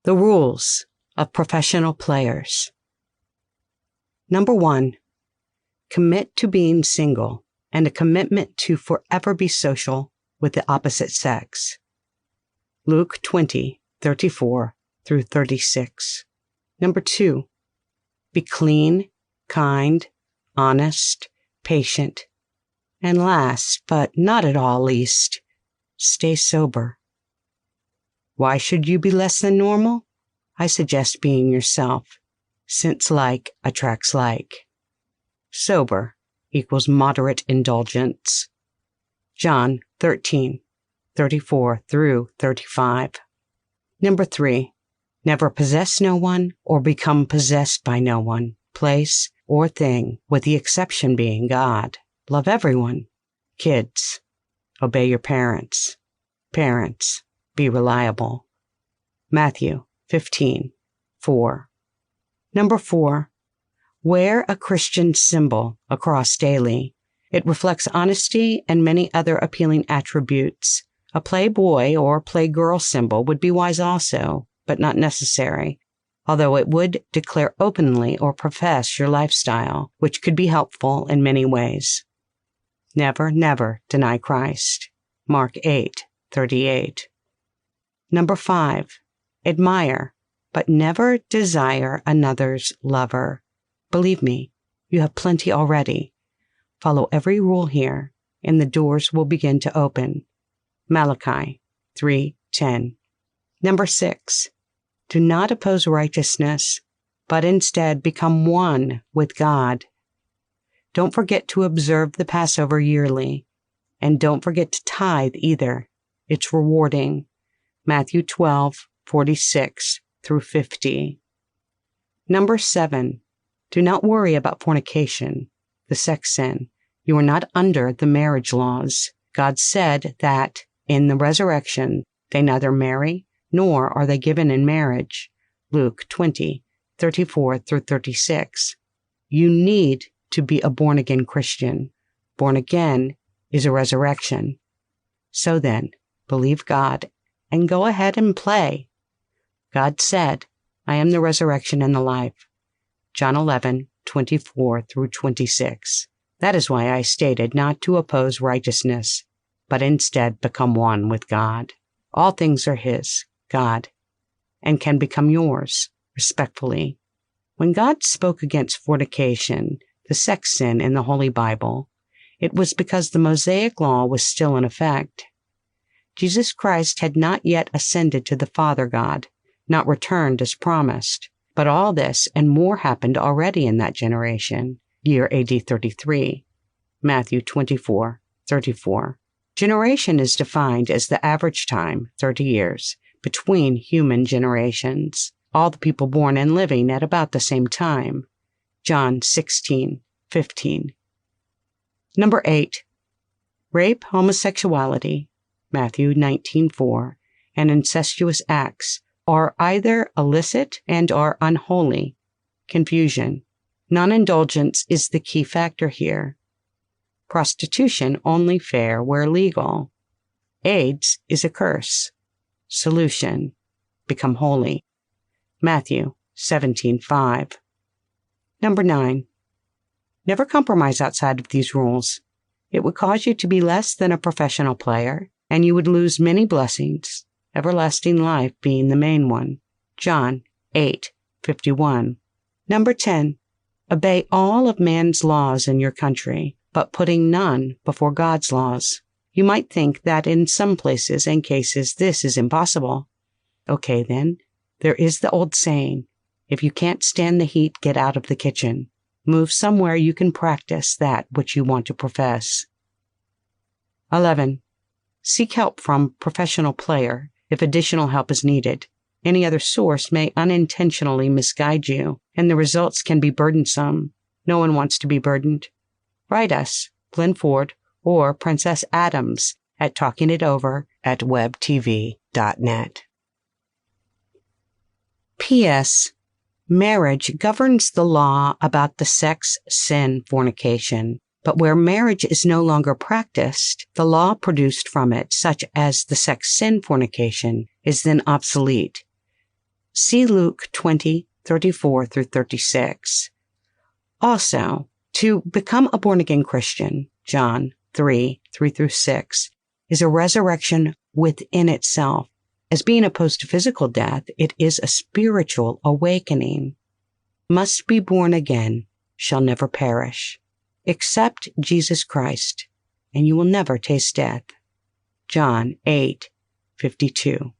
The rules of professional players. Number 1, commit to being single and a commitment to forever be social with the opposite sex. Luke 20:34 through 36. Number 2, be clean, kind, honest, patient, and last, but not at all least, stay sober. Why should you be less than normal? I suggest being yourself, since like attracts like. Sober equals moderate indulgence. John 13:34 through 35. Number 3, never possess no one or become possessed by no one, place, or thing, with the exception being God. Love everyone. Kids, obey your parents. Parents, be reliable. Matthew 15:4. Number 4, wear a Christian symbol across daily. It reflects honesty and many other appealing attributes. A playboy or playgirl symbol would be wise also, but not necessary, although it would declare openly or profess your lifestyle, which could be helpful in many ways. Never, never deny Christ. Mark 8:38. Number 5, admire, but never desire another's lover. Believe me, you have plenty already. Follow every rule here, and the doors will begin to open. Malachi 3:10. Number 6, do not oppose righteousness, but instead become one with God. Don't forget to observe the Passover yearly, and don't forget to tithe either. It's rewarding. Matthew 12:46 through 50. Number 7, do not worry about fornication, the sex sin. You are not under the marriage laws. God said that in the resurrection, they neither marry nor are they given in marriage. Luke 20:34 through 36. You need to be a born-again Christian. Born again is a resurrection. So then, believe God and go ahead and play. God said, I am the resurrection and the life. John 11:24 through 26. That is why I stated not to oppose righteousness, but instead become one with God. All things are His, God, and can become yours, respectfully. When God spoke against fornication, the sex sin in the Holy Bible, it was because the Mosaic law was still in effect. Jesus Christ had not yet ascended to the Father God, not returned as promised. But all this and more happened already in that generation, year AD 33. Matthew 24:34. Generation is defined as the average time, 30 years, between human generations, all the people born and living at about the same time. John 16:15. Number 8, rape, homosexuality, Matthew 19:4, and incestuous acts are either illicit and are unholy. Confusion. Non-indulgence is the key factor here. Prostitution only fair where legal. AIDS is a curse. Solution. Become holy. Matthew 17:5. Number 9. Never compromise outside of these rules. It would cause you to be less than a professional player, and you would lose many blessings, everlasting life being the main one. John 8:51. Number 10. Obey all of man's laws in your country, but putting none before God's laws. You might think that in some places and cases this is impossible. Okay then, there is the old saying, if you can't stand the heat, get out of the kitchen. Move somewhere you can practice that which you want to profess. 11. Seek help from professional player if additional help is needed. Any other source may unintentionally misguide you, and the results can be burdensome. No one wants to be burdened. Write us, Glenn Ford or Princess Adams, at talkingitover@webtv.net. P.S. Marriage governs the law about the sex sin fornication, but where marriage is no longer practiced, the law produced from it, such as the sex sin fornication, is then obsolete. See Luke 20:34 through 36. Also, to become a born-again Christian, John 3:3 through 6, is a resurrection within itself. As being opposed to physical death, it is a spiritual awakening. Must be born again, shall never perish. Accept Jesus Christ, and you will never taste death. John 8:52.